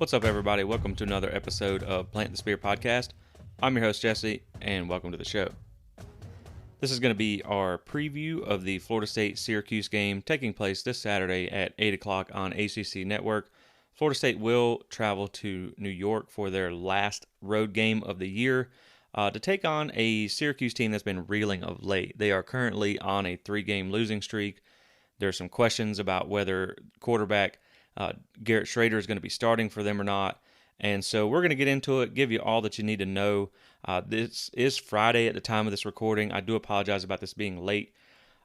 What's up, everybody? Welcome to another episode of Plant the Spear podcast. I'm your host, Jesse, and welcome to the show. This is going to be our preview of the Florida State-Syracuse game taking place this Saturday at 8 o'clock on ACC Network. Florida State will travel to New York for their last road game of the year to take on a Syracuse team that's been reeling of late. They are currently on a 3-game losing streak. There's some questions about whether quarterback Garrett Schrader is going to be starting for them or not. And so we're going to get into it, give you all that you need to know. This is Friday at the time of this recording. I do apologize about this being late.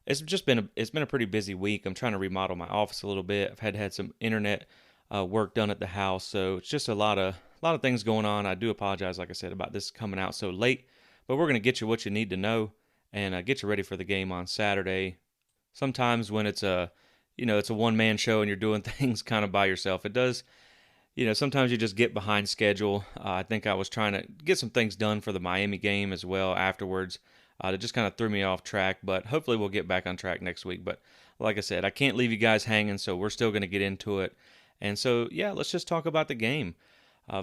It's been a pretty busy week. I'm trying to remodel my office a little bit. I've had some internet work done at the house, so it's just a lot of things going on. I do apologize, like I said, about this coming out so late. But we're going to get you what you need to know and get you ready for the game on Saturday. Sometimes when it's a one-man show and you're doing things kind of by yourself, it does, sometimes you just get behind schedule. I think I was trying to get some things done for the Miami game as well afterwards. That just kind of threw me off track, but hopefully we'll get back on track next week. But like I said, I can't leave you guys hanging, so we're still going to get into it. And so, yeah, let's just talk about the game.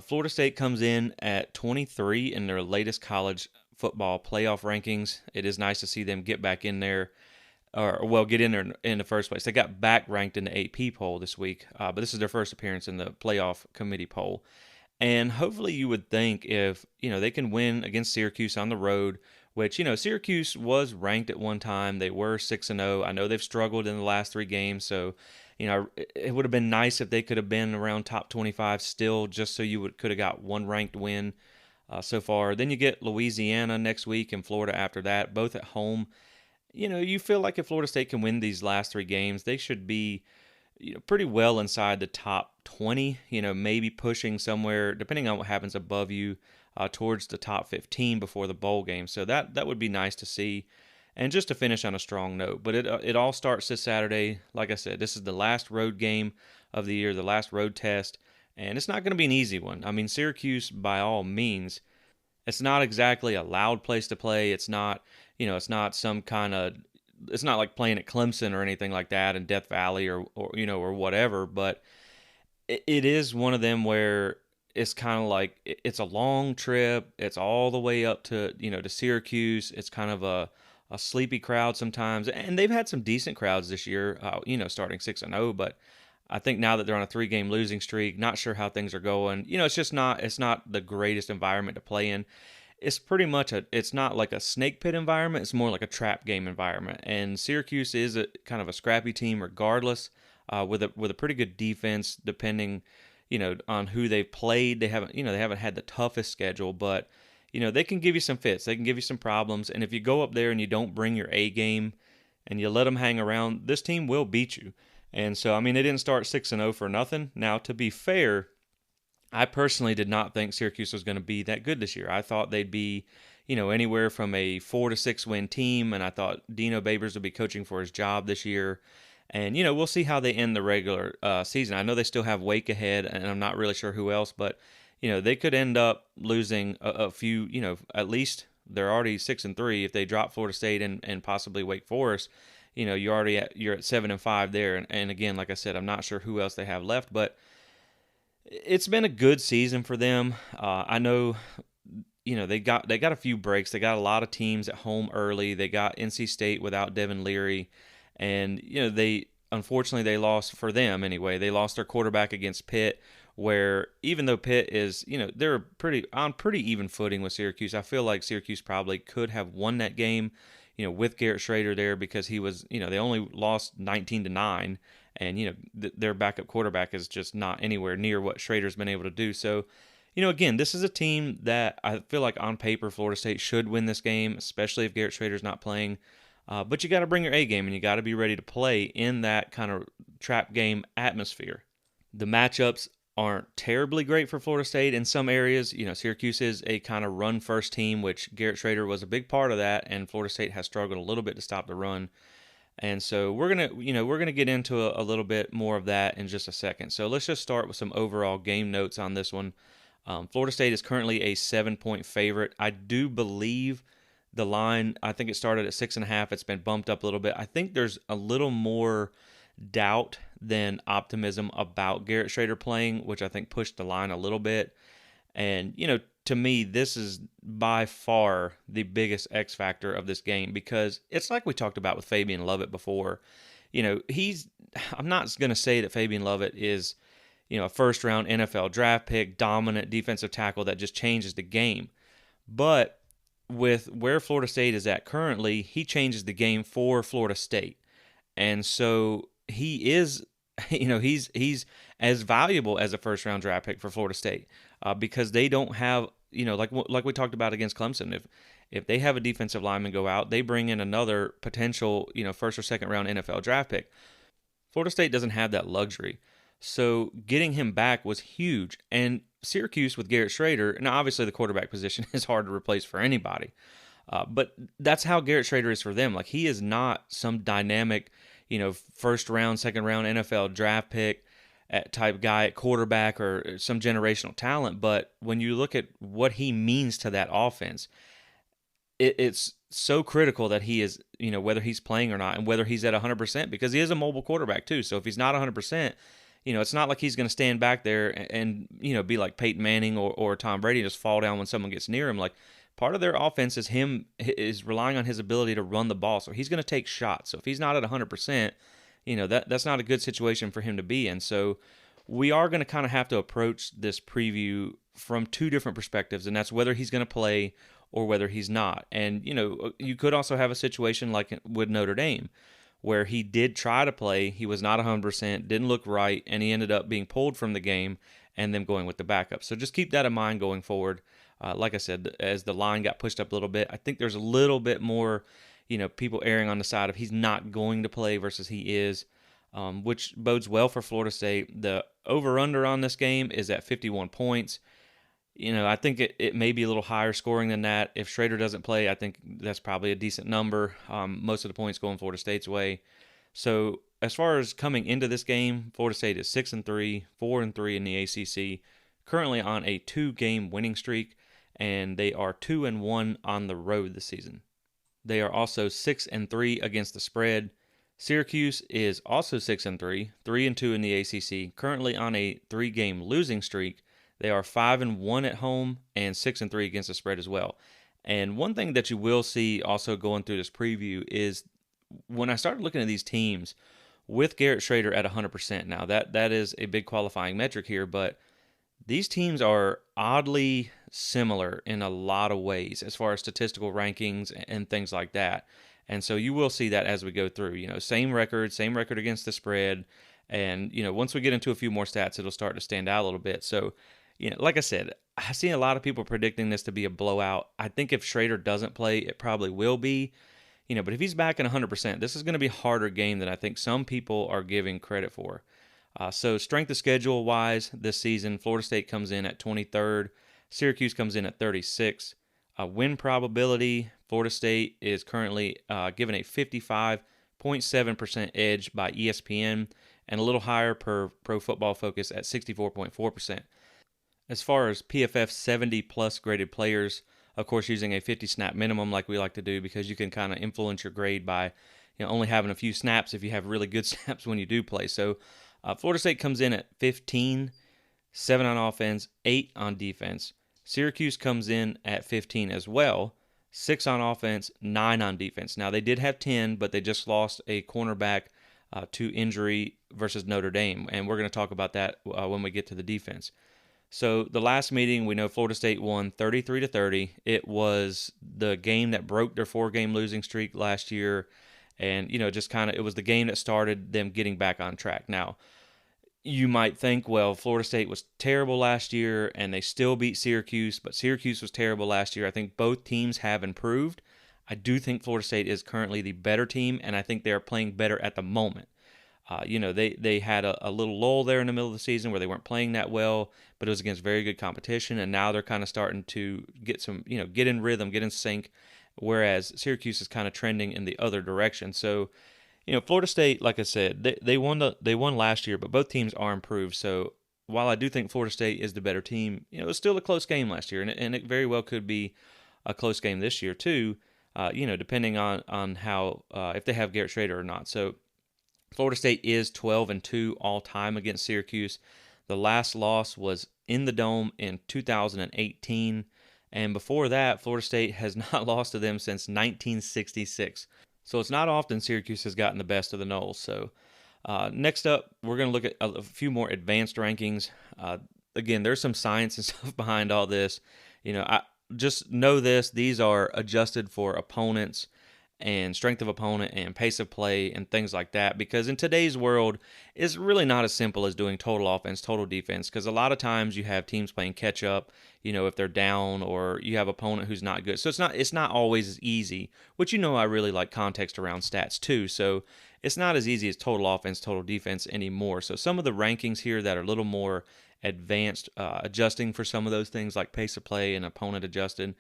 Florida State comes in at 23 in their latest college football playoff rankings. It is nice to see them get back in there. Get in there in the first place. They got back ranked in the AP poll this week, but this is their first appearance in the playoff committee poll. And hopefully you would think if, they can win against Syracuse on the road, which, Syracuse was ranked at one time. They were 6-0. I know they've struggled in the last 3 games, so, it would have been nice if they could have been around top 25 still, just so you could have got one ranked win so far. Then you get Louisiana next week and Florida after that, both at home. You feel like if Florida State can win these last 3 games, they should be, pretty well inside the top 20, maybe pushing somewhere, depending on what happens above you, towards the top 15 before the bowl game. So that would be nice to see. And just to finish on a strong note. But it all starts this Saturday. Like I said, this is the last road game of the year, the last road test. And it's not going to be an easy one. I mean, Syracuse, by all means, it's not exactly a loud place to play. It's not, it's not it's not like playing at Clemson or anything like that in Death Valley or whatever. But it is one of them where it's kind of like it's a long trip. It's all the way up to, to Syracuse. It's kind of a sleepy crowd sometimes. And they've had some decent crowds this year, starting 6-0. But I think now that they're on a 3-game losing streak, not sure how things are going. It's not the greatest environment to play in. It's pretty much it's not like a snake pit environment. It's more like a trap game environment. And Syracuse is a kind of a scrappy team regardless, with a pretty good defense depending, on who they've played. They haven't had the toughest schedule, but they can give you some fits. They can give you some problems. And if you go up there and you don't bring your A game and you let them hang around, this team will beat you. And so, they didn't start 6-0 for nothing. Now, to be fair, I personally did not think Syracuse was going to be that good this year. I thought they'd be, anywhere from a 4-6 win team, and I thought Dino Babers would be coaching for his job this year. And, we'll see how they end the regular season. I know they still have Wake ahead, and I'm not really sure who else, but, they could end up losing a few, at least they're already 6-3 if they drop Florida State and possibly Wake Forest. You're at 7-5 there. And again, like I said, I'm not sure who else they have left, but it's been a good season for them. I know, they got a few breaks. They got a lot of teams at home early. They got NC State without Devin Leary, and unfortunately they lost, for them anyway. They lost their quarterback against Pitt, where even though Pitt is, they're on pretty even footing with Syracuse. I feel like Syracuse probably could have won that game, with Garrett Schrader there, because he was, they only lost 19-9, and their backup quarterback is just not anywhere near what Schrader's been able to do. So, again, this is a team that I feel like on paper Florida State should win this game, especially if Garrett Schrader's not playing. But you got to bring your A game, and you got to be ready to play in that kind of trap game atmosphere. The matchups aren't terribly great for Florida State in some areas. Syracuse is a kind of run-first team, which Garrett Schrader was a big part of that, and Florida State has struggled a little bit to stop the run. And so we're gonna get into a little bit more of that in just a second. So let's just start with some overall game notes on this one. Florida State is currently a 7-point favorite. I do believe the line, I think it started at 6.5. It's been bumped up a little bit. I think there's a little more doubt than optimism about Garrett Schrader playing, which I think pushed the line a little bit. And, to me, this is by far the biggest X factor of this game because it's like we talked about with Fabian Lovett before. I'm not going to say that Fabian Lovett is, a first round NFL draft pick, dominant defensive tackle that just changes the game. But with where Florida State is at currently, he changes the game for Florida State. And so he is, he's as valuable as a first round draft pick for Florida State because they don't have, like we talked about against Clemson. If they have a defensive lineman go out, they bring in another potential, first or second round NFL draft pick. Florida State doesn't have that luxury. So getting him back was huge. And Syracuse with Garrett Schrader, now obviously the quarterback position is hard to replace for anybody. But that's how Garrett Schrader is for them. Like, he is not some dynamic, first round, second round NFL draft pick type guy at quarterback or some generational talent. But when you look at what he means to that offense, it's so critical that he is, whether he's playing or not and whether he's at 100%, because he is a mobile quarterback too. So if he's not 100%, it's not like he's going to stand back there and be like Peyton Manning or Tom Brady and just fall down when someone gets near him. Like, part of their offense is relying on his ability to run the ball. So he's going to take shots. So if he's not at 100%, that's not a good situation for him to be in. So we are going to kind of have to approach this preview from two different perspectives, and that's whether he's going to play or whether he's not. And, you could also have a situation like with Notre Dame where he did try to play, he was not 100%, didn't look right, and he ended up being pulled from the game and then going with the backup. So just keep that in mind going forward. Like I said, as the line got pushed up a little bit, I think there's a little bit more, people erring on the side of he's not going to play versus he is, which bodes well for Florida State. The over-under on this game is at 51 points. I think it may be a little higher scoring than that. If Schrader doesn't play, I think that's probably a decent number. Most of the points going Florida State's way. So as far as coming into this game, Florida State is 6-3, 4-3 in the ACC, currently on a 2-game winning streak, and they are 2-1 on the road this season. They are also 6-3 against the spread. Syracuse is also 6-3, 3-2 in the ACC, currently on a 3-game losing streak. They are 5-1 at home and 6-3 against the spread as well. And one thing that you will see also going through this preview is when I started looking at these teams with Garrett Schrader at 100%. Now that is a big qualifying metric here, but these teams are oddly similar in a lot of ways as far as statistical rankings and things like that. And so you will see that as we go through. Same record against the spread. And, once we get into a few more stats, it'll start to stand out a little bit. So, like I said, I've seen a lot of people predicting this to be a blowout. I think if Schrader doesn't play, it probably will be. But if he's back at 100%, this is going to be a harder game than I think some people are giving credit for. So strength of schedule wise this season, Florida State comes in at 23rd. Syracuse comes in at 36th. Win probability, Florida State is currently given a 55.7% edge by ESPN and a little higher per Pro Football Focus at 64.4%. As far as PFF 70-plus graded players, of course, using a 50-snap minimum like we like to do because you can kind of influence your grade by only having a few snaps if you have really good snaps when you do play. So Florida State comes in at 15, 7 on offense, 8 on defense. Syracuse comes in at 15 as well, 6 on offense, 9 on defense. Now, they did have 10, but they just lost a cornerback to injury versus Notre Dame, and we're going to talk about that when we get to the defense. So the last meeting, we know Florida State won 33-30. It was the game that broke their 4-game losing streak last year, and just kind of it was the game that started them getting back on track. Now, you might think, well, Florida State was terrible last year, and they still beat Syracuse, but Syracuse was terrible last year. I think both teams have improved. I do think Florida State is currently the better team, and I think they are playing better at the moment. They had a little lull there in the middle of the season where they weren't playing that well, but it was against very good competition, and now they're kind of starting to get get in rhythm, get in sync, whereas Syracuse is kind of trending in the other direction. So, Florida State, like I said, they won last year, but both teams are improved. So while I do think Florida State is the better team, it was still a close game last year, and it very well could be a close game this year too, depending on how if they have Garrett Schrader or not. So Florida State is 12-2 all time against Syracuse. The last loss was in the Dome in 2018, and before that, Florida State has not lost to them since 1966. So it's not often Syracuse has gotten the best of the Noles. So next up, we're going to look at a few more advanced rankings. Again, there's some science and stuff behind all this. I just know this. These are adjusted for opponents and strength of opponent and pace of play and things like that, because in today's world, it's really not as simple as doing total offense, total defense, because a lot of times you have teams playing catch up, if they're down, or you have opponent who's not good. So it's not always as easy, which I really like context around stats too. So it's not as easy as total offense, total defense anymore. So some of the rankings here that are a little more advanced, adjusting for some of those things like pace of play and opponent adjusted.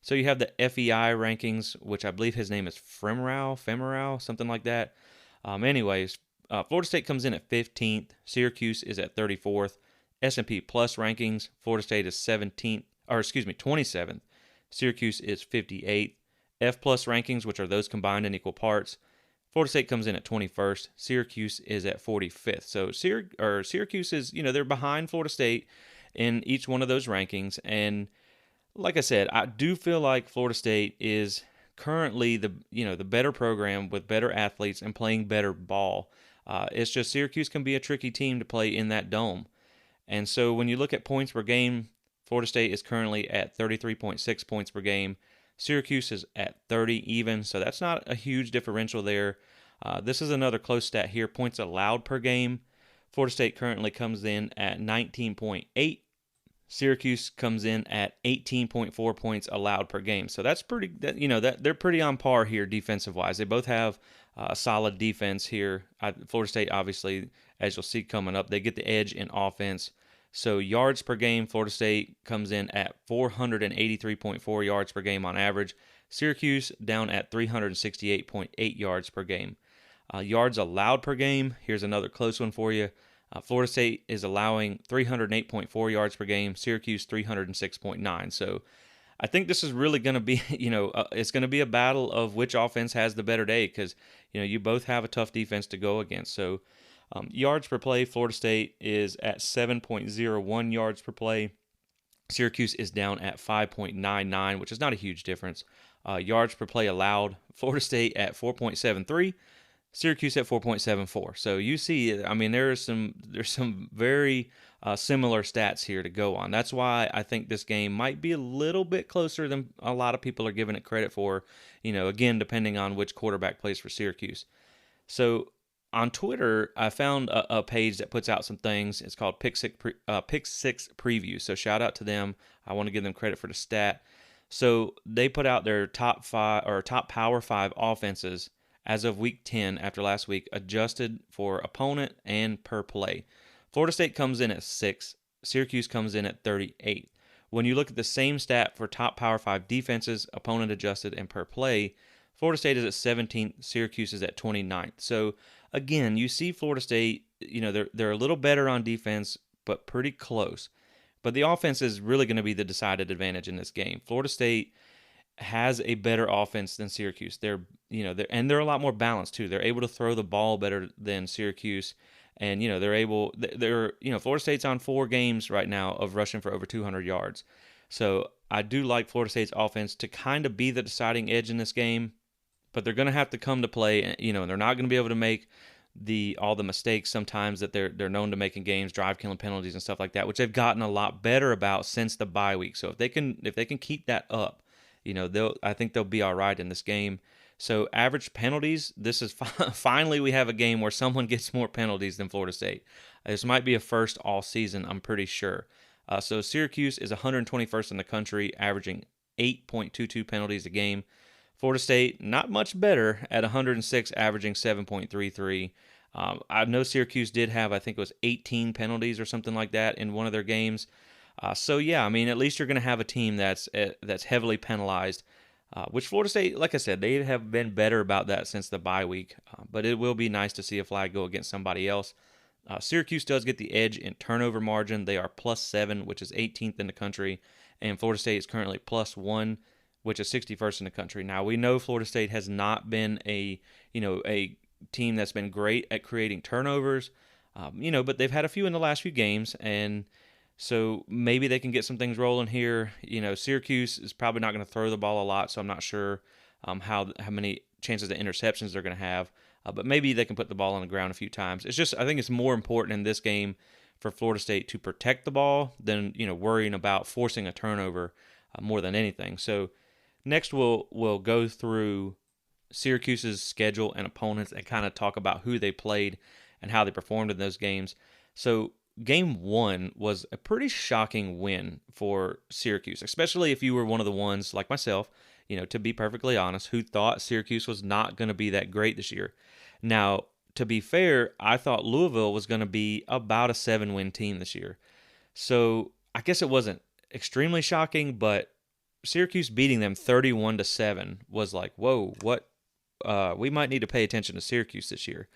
So you have the FEI rankings, which I believe his name is Femoral, something like that. Anyways, Florida State comes in at 15th. Syracuse is at 34th. S&P Plus rankings, Florida State is 27th. Syracuse is 58th. F Plus rankings, which are those combined in equal parts, Florida State comes in at 21st. Syracuse is at 45th. So Syracuse is, they're behind Florida State in each one of those rankings. And like I said, I do feel like Florida State is currently the better program with better athletes and playing better ball. It's just Syracuse can be a tricky team to play in that dome. And so when you look at points per game, Florida State is currently at 33.6 points per game. Syracuse is at 30 even, so that's not a huge differential there. This is another close stat here, points allowed per game. Florida State currently comes in at 19.8. Syracuse comes in at 18.4 points allowed per game. So that's pretty, they're pretty on par here defensive wise. They both have a solid defense here. Florida State, obviously, as you'll see coming up, they get the edge in offense. So yards per game, Florida State comes in at 483.4 yards per game on average. Syracuse down at 368.8 yards per game. Yards allowed per game, here's another close one for you. Florida State is allowing 308.4 yards per game, Syracuse 306.9. So I think this is really going to be, it's going to be a battle of which offense has the better day, because, you both have a tough defense to go against. So yards per play, Florida State is at 7.01 yards per play. Syracuse is down at 5.99, which is not a huge difference. Yards per play allowed, Florida State at 4.73. Syracuse at 4.74. So you see, there's some very similar stats here to go on. That's why I think this game might be a little bit closer than a lot of people are giving it credit for, again, depending on which quarterback plays for Syracuse. So on Twitter, I found a page that puts out some things. It's called Pick Six Preview. So shout out to them. I want to give them credit for the stat. So they put out their top Power 5 offenses as of week 10 after last week, adjusted for opponent and per play. Florida State comes in at 6th. Syracuse comes in at 38th. When you look at the same stat for top Power 5 defenses, opponent adjusted and per play, Florida State is at 17th. Syracuse is at 29th. So again, you see Florida State, they're a little better on defense, but pretty close. But the offense is really going to be the decided advantage in this game. Florida State has a better offense than Syracuse. They're a lot more balanced too. They're able to throw the ball better than Syracuse, and Florida State's on 4 games right now of rushing for over 200 yards. So I do like Florida State's offense to kind of be the deciding edge in this game, but they're going to have to come to play, and they're not going to be able to make all the mistakes sometimes that they're known to make in games, drive killing penalties and stuff like that, which they've gotten a lot better about since the bye week. So if they can keep that up, I think they'll be all right in this game. So average penalties, this is finally we have a game where someone gets more penalties than Florida State. This might be a first all season, I'm pretty sure. So Syracuse is 121st in the country, averaging 8.22 penalties a game. Florida State, not much better at 106, averaging 7.33. I know Syracuse did have, I think it was 18 penalties or something like that in one of their games. So yeah, at least you're going to have a team that's heavily penalized, which Florida State, like I said, they have been better about that since the bye week. But it will be nice to see a flag go against somebody else. Syracuse does get the edge in turnover margin. They are +7, which is 18th in the country, and Florida State is currently +1, which is 61st in the country. Now we know Florida State has not been a team that's been great at creating turnovers, but they've had a few in the last few games, and so maybe they can get some things rolling here. Syracuse is probably not going to throw the ball a lot, so I'm not sure how many chances of interceptions they're going to have. But maybe they can put the ball on the ground a few times. I think it's more important in this game for Florida State to protect the ball than worrying about forcing a turnover more than anything. So next we'll go through Syracuse's schedule and opponents and kind of talk about who they played and how they performed in those games. So game 1 was a pretty shocking win for Syracuse, especially if you were one of the ones like myself, to be perfectly honest, who thought Syracuse was not going to be that great this year. Now, to be fair, I thought Louisville was going to be about a 7-win team this year. So I guess it wasn't extremely shocking, but Syracuse beating them 31-7 was like, whoa, what? We might need to pay attention to Syracuse this year.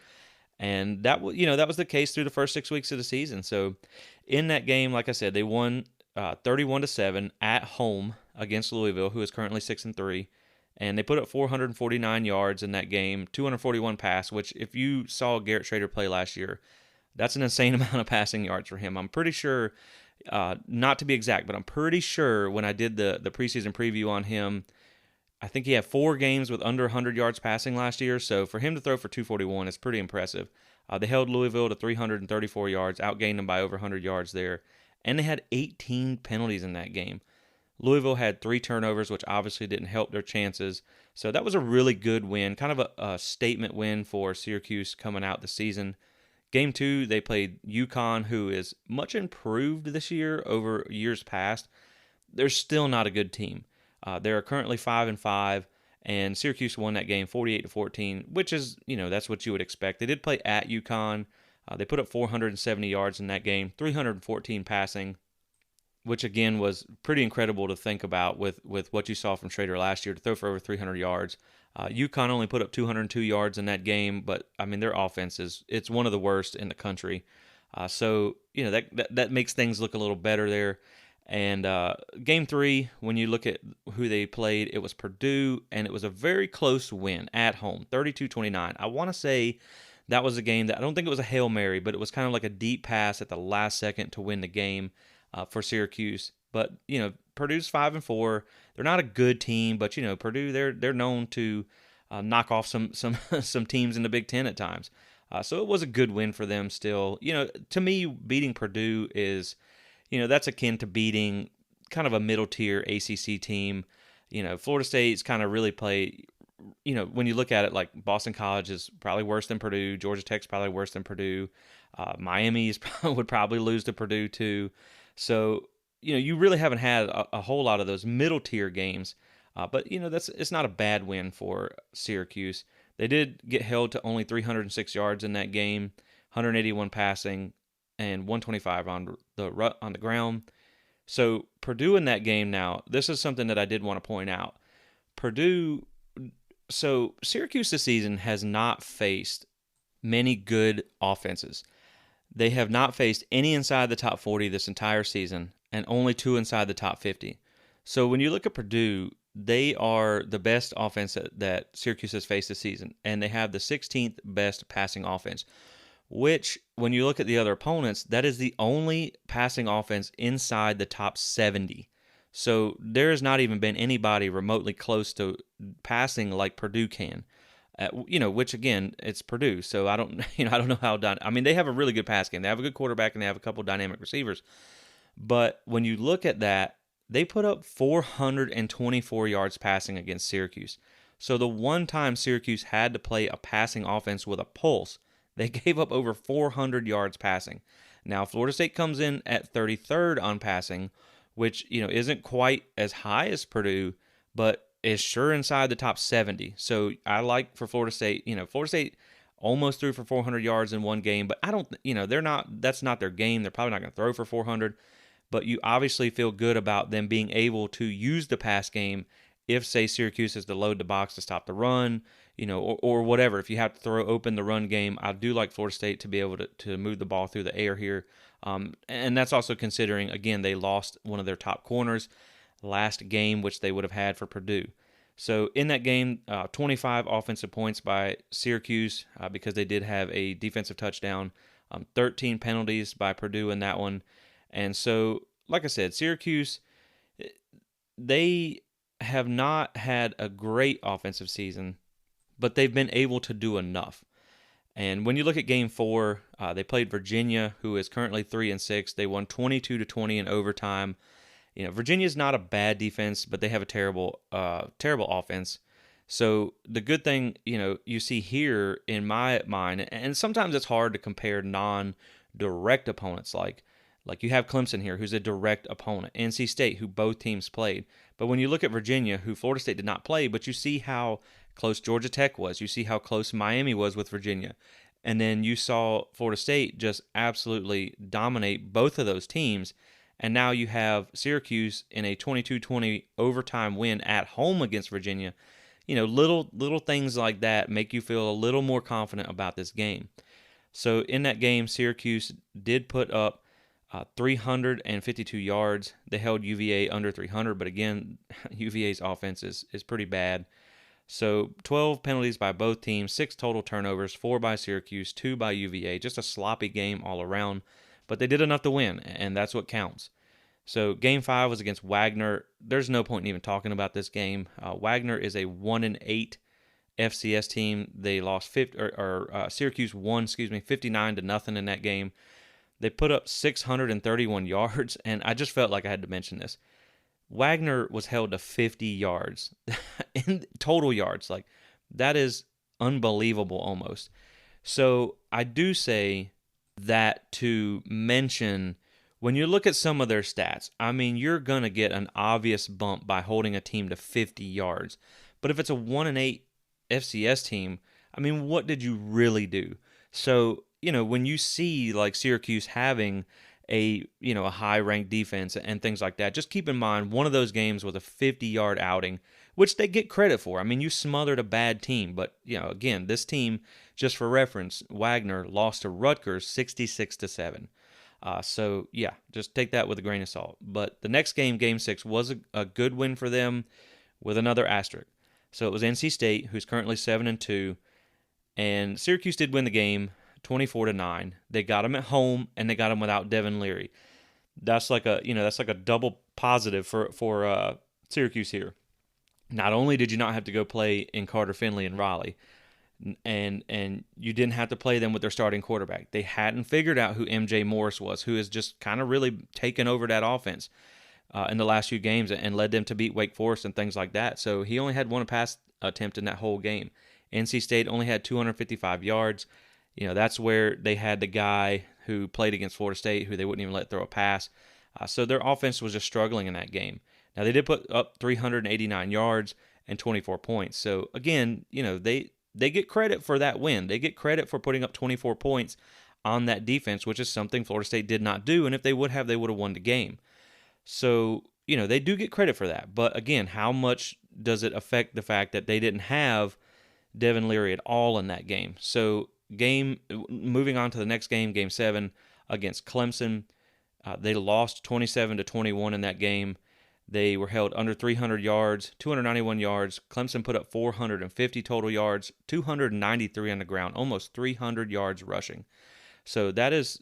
And that was the case through the first 6 weeks of the season. So in that game, like I said, they won 31-7 at home against Louisville, who is currently 6-3. And they put up 449 yards in that game, 241 pass, which if you saw Garrett Schrader play last year, that's an insane amount of passing yards for him. I'm pretty sure, not to be exact, but I'm pretty sure when I did the preseason preview on him, I think he had 4 games with under 100 yards passing last year. So for him to throw for 241 is pretty impressive. They held Louisville to 334 yards, outgained them by over 100 yards there. And they had 18 penalties in that game. Louisville had 3 turnovers, which obviously didn't help their chances. So that was a really good win, kind of a statement win for Syracuse coming out the season. Game 2, they played UConn, who is much improved this year over years past. They're still not a good team. They're currently 5-5, and Syracuse won that game 48-14, which is, that's what you would expect. They did play at UConn. They put up 470 yards in that game, 314 passing, which again was pretty incredible to think about with what you saw from Schrader last year to throw for over 300 yards. UConn only put up 202 yards in that game, but I mean their offense it's one of the worst in the country. So that makes things look a little better there. And game 3, when you look at who they played, it was Purdue, and it was a very close win at home, 32-29. I want to say that was a game that I don't think it was a Hail Mary, but it was kind of like a deep pass at the last second to win the game for Syracuse. But Purdue's 5-4. They're not a good team, but Purdue they're known to knock off some some teams in the Big Ten at times. So it was a good win for them. Still, to me, beating Purdue is that's akin to beating kind of a middle tier ACC team. Florida State's kind of really play. When you look at it, like Boston College is probably worse than Purdue. Georgia Tech's probably worse than Purdue. Miami would probably lose to Purdue too. So, you really haven't had a whole lot of those middle tier games. But, it's not a bad win for Syracuse. They did get held to only 306 yards in that game, 181 passing, and 125 on the ground. So Purdue in that game now, this is something that I did want to point out. Syracuse this season has not faced many good offenses. They have not faced any inside the top 40 this entire season, and only 2 inside the top 50. So when you look at Purdue, they are the best offense that Syracuse has faced this season, and they have the 16th best passing offense, which, when you look at the other opponents, that is the only passing offense inside the top 70. So there has not even been anybody remotely close to passing like Purdue can. Which again, it's Purdue, so I don't know how done. I mean, they have a really good pass game. They have a good quarterback and they have a couple dynamic receivers. But when you look at that, they put up 424 yards passing against Syracuse. So the one time Syracuse had to play a passing offense with a pulse, they gave up over 400 yards passing. Now, Florida State comes in at 33rd on passing, which isn't quite as high as Purdue, but is sure inside the top 70. So I like for Florida State, Florida State almost threw for 400 yards in one game, but I don't, that's not their game. They're probably not going to throw for 400, but you obviously feel good about them being able to use the pass game if, say, Syracuse is to load the box to stop the run, or whatever. If you have to throw open the run game, I do like Florida State to be able to move the ball through the air here. And that's also considering, again, they lost one of their top corners last game, which they would have had for Purdue. So in that game, 25 offensive points by Syracuse because they did have a defensive touchdown, 13 penalties by Purdue in that one. And so, like I said, Syracuse, they have not had a great offensive season, but they've been able to do enough. And when you look at Game 4, they played Virginia, who is currently 3-6. They won 22-20 in overtime. Virginia's not a bad defense, but they have a terrible offense. So the good thing, you see here in my mind, and sometimes it's hard to compare non-direct opponents like you have Clemson here, who's a direct opponent, NC State, who both teams played. But when you look at Virginia, who Florida State did not play, but you see how close Georgia Tech was. You see how close Miami was with Virginia. And then you saw Florida State just absolutely dominate both of those teams. And now you have Syracuse in a 22-20 overtime win at home against Virginia. Little things like that make you feel a little more confident about this game. So in that game, Syracuse did put up 352 yards. They held UVA under 300, but again, UVA's offense is pretty bad. So 12 penalties by both teams, 6 total turnovers, 4 by Syracuse, 2 by UVA. Just a sloppy game all around, but they did enough to win, and that's what counts. So Game 5 was against Wagner. There's no point in even talking about this game. Wagner is a 1-8 FCS team. They lost Syracuse won, 59-0 in that game. They put up 631 yards, and I just felt like I had to mention this. Wagner was held to 50 yards in total yards. Like, that is unbelievable almost. So I do say that to mention, when you look at some of their stats, I mean, you're going to get an obvious bump by holding a team to 50 yards. But if it's a 1-8 FCS team, I mean, what did you really do? So, when you see like Syracuse having a high-ranked defense and things like that, just keep in mind one of those games was a 50-yard outing, which they get credit for. I mean, you smothered a bad team, but again, this team, just for reference, Wagner lost to Rutgers 66-7. So yeah, just take that with a grain of salt. But the next game, Game 6, was a good win for them with another asterisk. So it was NC State, who's currently 7-2, and Syracuse did win the game 24-9. They got them at home, and they got them without Devin Leary. That's like a double positive for Syracuse here. Not only did you not have to go play in Carter Finley and Raleigh, and you didn't have to play them with their starting quarterback. They hadn't figured out who MJ Morris was, who has just kind of really taken over that offense in the last few games and led them to beat Wake Forest and things like that. So he only had one pass attempt in that whole game. NC State only had 255 yards. That's where they had the guy who played against Florida State who they wouldn't even let throw a pass. So their offense was just struggling in that game. Now, they did put up 389 yards and 24 points. So, again, they get credit for that win. They get credit for putting up 24 points on that defense, which is something Florida State did not do. And if they would have won the game. So, they do get credit for that. But, again, how much does it affect the fact that they didn't have Devin Leary at all in that game? So, moving on to the next game, Game 7 against Clemson. They lost 27-21 in that game. They were held under 300 yards, 291 yards. Clemson put up 450 total yards, 293 on the ground, almost 300 yards rushing. So that's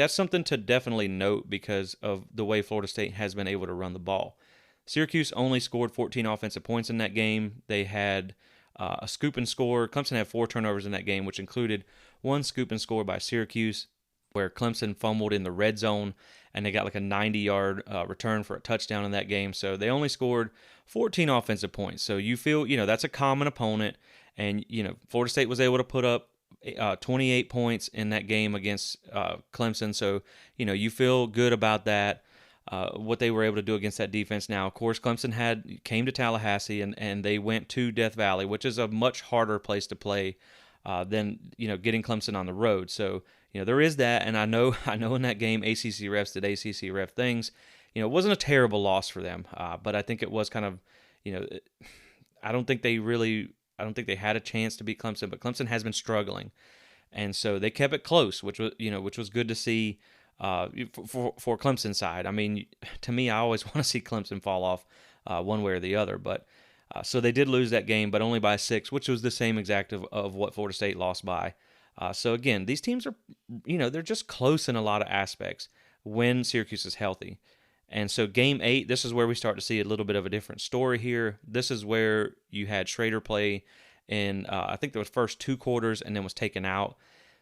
something to definitely note because of the way Florida State has been able to run the ball. Syracuse only scored 14 offensive points in that game. They had a scoop and score. Clemson had 4 turnovers in that game, which included one scoop and score by Syracuse, where Clemson fumbled in the red zone, and they got like a 90-yard return for a touchdown in that game. So they only scored 14 offensive points. So you feel, that's a common opponent, and, Florida State was able to put up 28 points in that game against Clemson. So, you feel good about that. What they were able to do against that defense. Now, of course, Clemson came to Tallahassee and they went to Death Valley, which is a much harder place to play than getting Clemson on the road. So there is that, and I know in that game ACC refs did ACC ref things. It wasn't a terrible loss for them, but I think it was kind of I don't think they had a chance to beat Clemson, but Clemson has been struggling, and so they kept it close, which was good to see. For Clemson's side, I mean, to me, I always want to see Clemson fall off one way or the other. But So they did lose that game, but only by 6, which was the same exact of what Florida State lost by. So again, these teams are, they're just close in a lot of aspects when Syracuse is healthy. And so game 8, this is where we start to see a little bit of a different story here. This is where you had Schrader play in, I think there was first 2 quarters and then was taken out.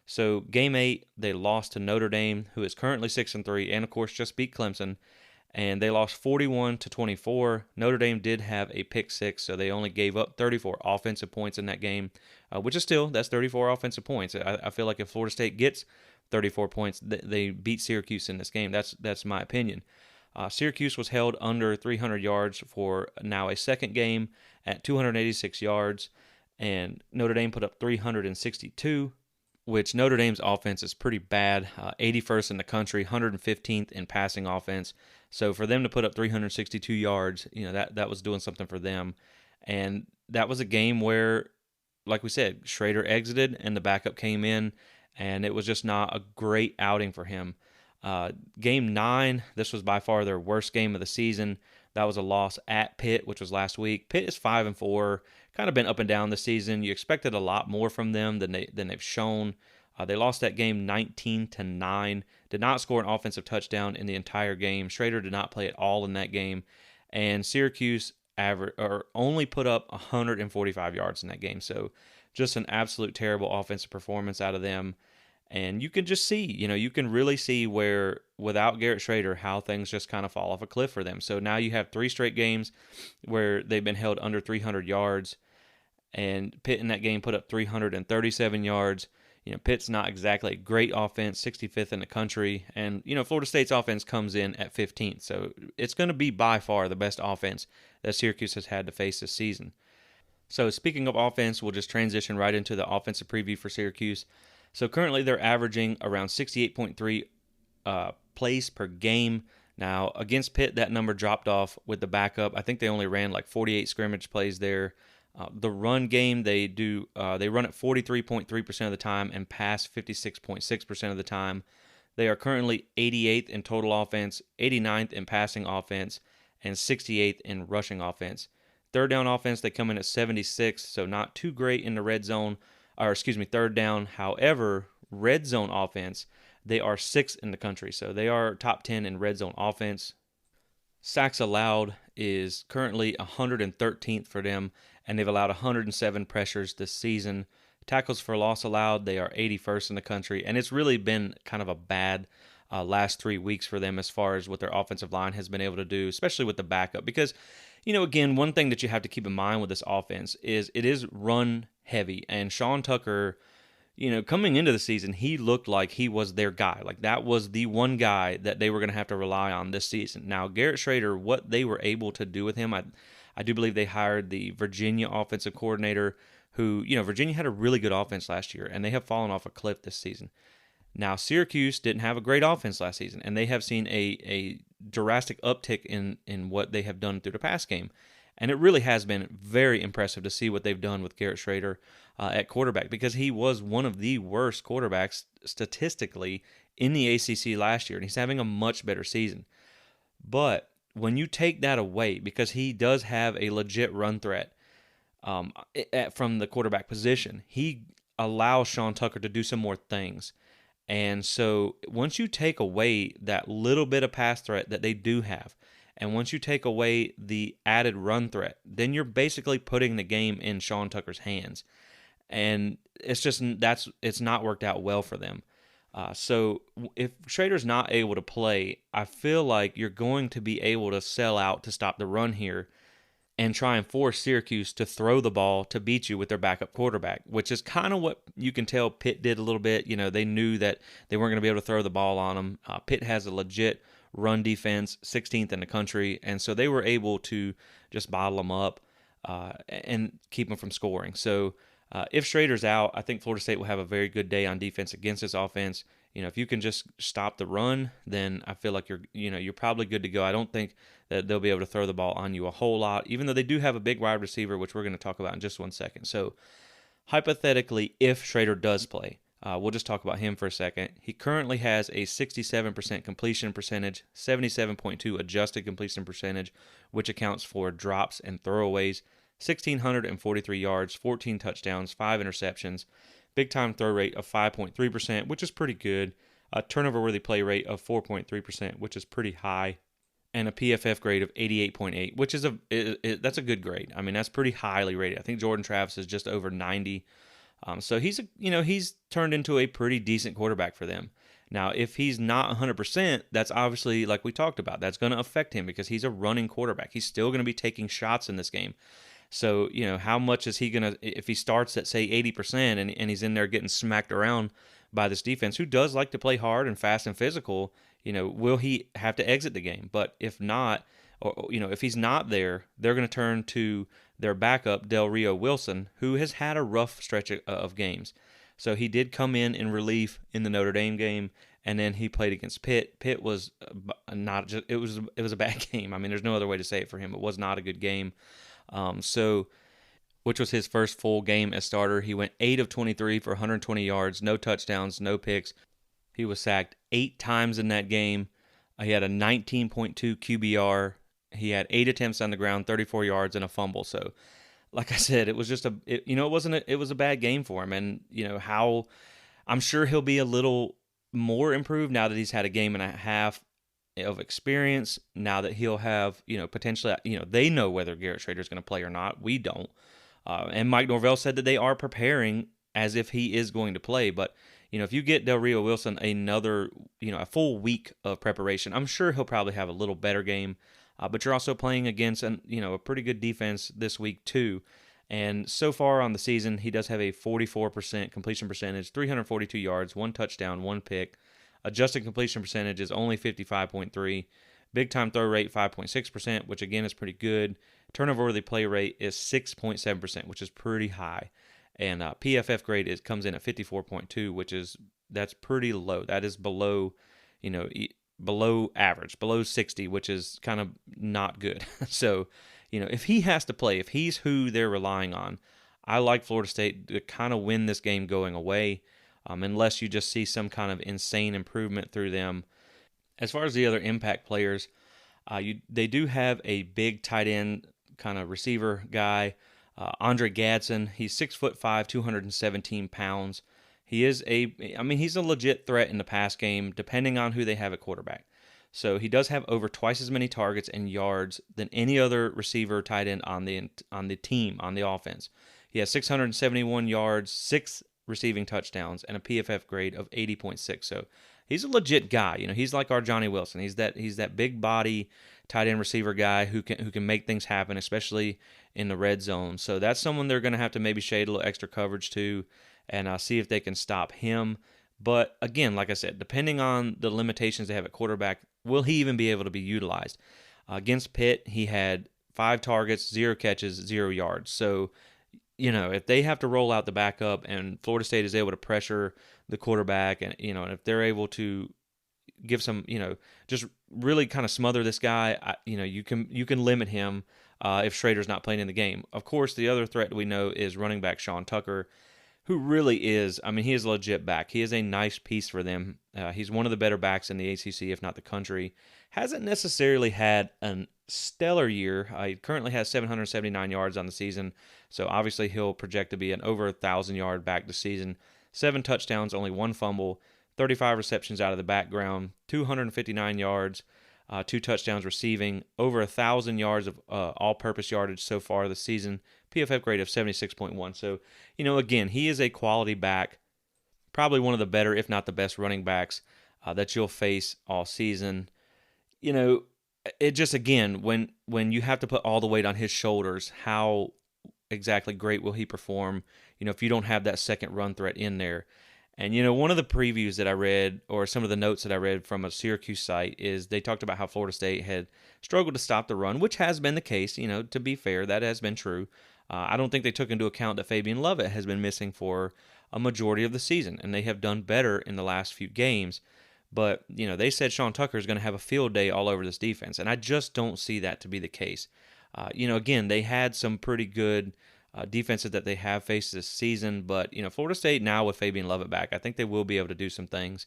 So game 8, they lost to Notre Dame, who is currently 6-3, and of course just beat Clemson. And they lost 41-24. Notre Dame did have a pick 6, so they only gave up 34 offensive points in that game, which is still, that's 34 offensive points. I feel like if Florida State gets 34 points, they beat Syracuse in this game. That's my opinion. Syracuse was held under 300 yards for now a second game at 286 yards, and Notre Dame put up 362, which Notre Dame's offense is pretty bad, 81st in the country, 115th in passing offense. So for them to put up 362 yards, that was doing something for them. And that was a game where, like we said, Schrader exited and the backup came in, and it was just not a great outing for him. Game 9, this was by far their worst game of the season. That was a loss at Pitt, which was last week. Pitt is 5-4, kind of been up and down this season. You expected a lot more from them than they've shown. They lost that game 19-9. Did not score an offensive touchdown in the entire game. Schrader did not play at all in that game, and Syracuse only put up 145 yards in that game. So just an absolute terrible offensive performance out of them. And you can just see, you can really see where without Garrett Schrader, how things just kind of fall off a cliff for them. So now you have 3 straight games where they've been held under 300 yards, and Pitt in that game put up 337 yards. Pitt's not exactly a great offense, 65th in the country, and Florida State's offense comes in at 15th. So it's going to be by far the best offense that Syracuse has had to face this season. So speaking of offense, we'll just transition right into the offensive preview for Syracuse. So currently they're averaging around 68.3 plays per game. Now against Pitt, that number dropped off with the backup. I think they only ran like 48 scrimmage plays there. The run game, they run at 43.3% of the time and pass 56.6% of the time. They are currently 88th in total offense, 89th in passing offense, and 68th in rushing offense. Third down offense, they come in at 76, so not too great in the red zone. Third down. However, red zone offense, they are 6th in the country. So they are top 10 in red zone offense. Sacks allowed is currently 113th for them, and they've allowed 107 pressures this season. Tackles for loss allowed, they are 81st in the country, and it's really been kind of a bad last 3 weeks for them as far as what their offensive line has been able to do, especially with the backup. Because, again, one thing that you have to keep in mind with this offense is it is run heavy, and Sean Tucker, coming into the season, he looked like he was their guy. Like that was the one guy that they were going to have to rely on this season. Now, Garrett Schrader, what they were able to do with him, I do believe they hired the Virginia offensive coordinator who, Virginia had a really good offense last year, and they have fallen off a cliff this season. Now, Syracuse didn't have a great offense last season, and they have seen a drastic uptick in what they have done through the pass game. And it really has been very impressive to see what they've done with Garrett Schrader at quarterback, because he was one of the worst quarterbacks statistically in the ACC last year, and he's having a much better season. But when you take that away, because he does have a legit run threat from the quarterback position, he allows Sean Tucker to do some more things. And so once you take away that little bit of pass threat that they do have, and once you take away the added run threat, then you're basically putting the game in Sean Tucker's hands. And it's not worked out well for them. So if Schrader's not able to play, I feel like you're going to be able to sell out to stop the run here and try and force Syracuse to throw the ball to beat you with their backup quarterback, which is kind of what you can tell Pitt did a little bit. They knew that they weren't going to be able to throw the ball on them. Pitt has a legit run defense, 16th in the country, and so they were able to just bottle them up and keep them from scoring. So if Schrader's out, I think Florida State will have a very good day on defense against this offense. If you can just stop the run, then I feel like you're probably good to go. I don't think that they'll be able to throw the ball on you a whole lot, even though they do have a big wide receiver, which we're going to talk about in just 1 second. So hypothetically, if Schrader does play, we'll just talk about him for a second. He currently has a 67% completion percentage, 77.2 adjusted completion percentage, which accounts for drops and throwaways. 1,643 yards, 14 touchdowns, 5 interceptions, big time throw rate of 5.3%, which is pretty good, a turnover worthy play rate of 4.3%, which is pretty high, and a PFF grade of 88.8, which is that's a good grade. I mean, that's pretty highly rated. I think Jordan Travis is just over 90. So he's turned into a pretty decent quarterback for them. Now, if he's not 100%, that's obviously, like we talked about, that's going to affect him because he's a running quarterback. He's still going to be taking shots in this game. So, how much is he going to, if he starts at, say, 80% and he's in there getting smacked around by this defense, who does like to play hard and fast and physical, will he have to exit the game? But if not, or if he's not there, they're going to turn to their backup, Del Rio Wilson, who has had a rough stretch of games. So he did come in relief in the Notre Dame game, and then he played against Pitt. Pitt was not just it was a bad game. I mean, there's no other way to say it for him. It was not a good game. Which was his first full game as starter. He went 8 of 23 for 120 yards, no touchdowns, no picks. He was sacked 8 times in that game. He had a 19.2 QBR. He had 8 attempts on the ground, 34 yards, and a fumble. So, like I said, it was just it was a bad game for him. And, how I'm sure he'll be a little more improved now that he's had a game and a half of experience. Now that he'll have, potentially, they know whether Garrett Shrader is going to play or not. We don't. And Mike Norvell said that they are preparing as if he is going to play. But, if you get Del Rio Wilson another, a full week of preparation, I'm sure he'll probably have a little better game. But you're also playing against a pretty good defense this week too. And so far on the season, he does have a 44% completion percentage, 342 yards, 1 touchdown, 1 pick. Adjusted completion percentage is only 55.3. Big time throw rate 5.6%, which again is pretty good. Turnover worthy play rate is 6.7%, which is pretty high. And PFF grade comes in at 54.2, that's pretty low. That is below, below average, below 60, which is kind of not good. So, if he has to play, if he's who they're relying on, I like Florida State to kind of win this game going away, unless you just see some kind of insane improvement through them. As far as the other impact players, they do have a big tight end kind of receiver guy, Andre Gadsden. He's 6'5", 217 pounds. He's a legit threat in the pass game, depending on who they have at quarterback. So he does have over twice as many targets and yards than any other receiver tight end on the team, on the offense. He has 671 yards, 6 receiving touchdowns, and a PFF grade of 80.6. So he's a legit guy. He's like our Johnny Wilson. He's that big body tight end receiver guy who can make things happen, especially in the red zone. So that's someone they're going to have to maybe shade a little extra coverage to, and see if they can stop him. But again, like I said, depending on the limitations they have at quarterback, will he even be able to be utilized? Against Pitt, he had 5 targets, 0 catches, 0 yards. So, if they have to roll out the backup and Florida State is able to pressure the quarterback and if they're able to give some, just really kind of smother this guy, you can limit him if Schrader's not playing in the game. Of course, the other threat we know is running back Sean Tucker, who really is, he is a legit back. He is a nice piece for them. He's one of the better backs in the ACC, if not the country. Hasn't necessarily had a stellar year. He currently has 779 yards on the season, so obviously he'll project to be an over 1,000-yard back this season. 7 touchdowns, only 1 fumble, 35 receptions out of the background, 259 yards, 2 touchdowns receiving, over 1,000 yards of all-purpose yardage so far this season. PFF grade of 76.1. So, again, he is a quality back, probably one of the better, if not the best running backs that you'll face all season. It just, again, when you have to put all the weight on his shoulders, how exactly great will he perform, if you don't have that second run threat in there. And, one of the previews that I read, or some of the notes that I read from a Syracuse site, is they talked about how Florida State had struggled to stop the run, which has been the case. To be fair, that has been true. I don't think they took into account that Fabian Lovett has been missing for a majority of the season, and they have done better in the last few games. But, they said Sean Tucker is going to have a field day all over this defense, and I just don't see that to be the case. Again, they had some pretty good defenses that they have faced this season, but, Florida State now with Fabian Lovett back, I think they will be able to do some things.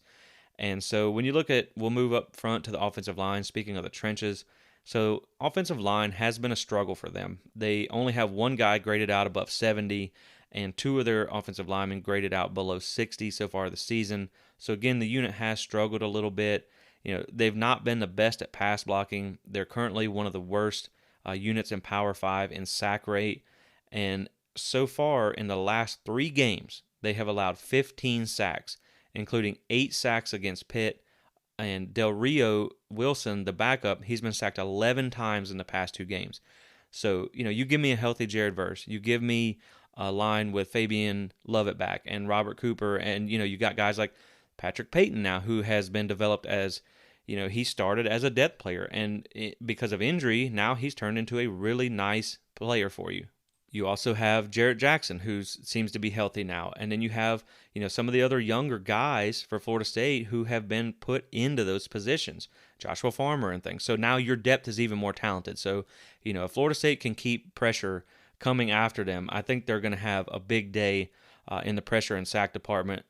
And so when you look at, we'll move up front to the offensive line, speaking of the trenches. So offensive line has been a struggle for them. They only have one guy graded out above 70, and two of their offensive linemen graded out below 60 so far this season. So again, the unit has struggled a little bit. They've not been the best at pass blocking. They're currently one of the worst units in Power 5 in sack rate. And so far in the last 3 games, they have allowed 15 sacks, including 8 sacks against Pitt. And Del Rio Wilson, the backup, he's been sacked 11 times in the past 2 games. So, you give me a healthy Jared Verse. You give me a line with Fabian Lovett back and Robert Cooper. And, you got guys like Patrick Payton now, who has been developed as, he started as a depth player. And because of injury, now he's turned into a really nice player for you. You also have Jarrett Jackson, who seems to be healthy now. And then you have, some of the other younger guys for Florida State who have been put into those positions, Joshua Farmer and things. So now your depth is even more talented. So, if Florida State can keep pressure coming after them, I think they're going to have a big day in the pressure and sack department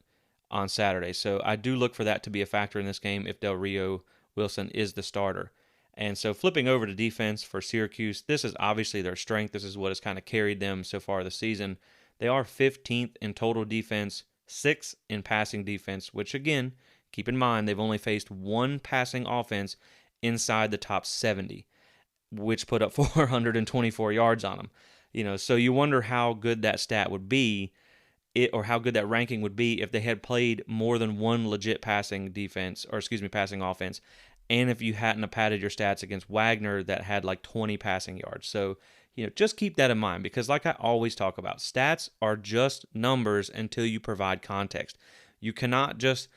on Saturday. So I do look for that to be a factor in this game if Del Rio Wilson is the starter. And so flipping over to defense for Syracuse, this is obviously their strength. This is what has kind of carried them so far this season. They are 15th in total defense, 6th in passing defense, which again, keep in mind, they've only faced one passing offense inside the top 70, which put up 424 yards on them. So you wonder how good that stat would be, or how good that ranking would be if they had played more than one legit passing offense. And if you hadn't have padded your stats against Wagner that had like 20 passing yards. So, just keep that in mind because like I always talk about, stats are just numbers until you provide context. You cannot just,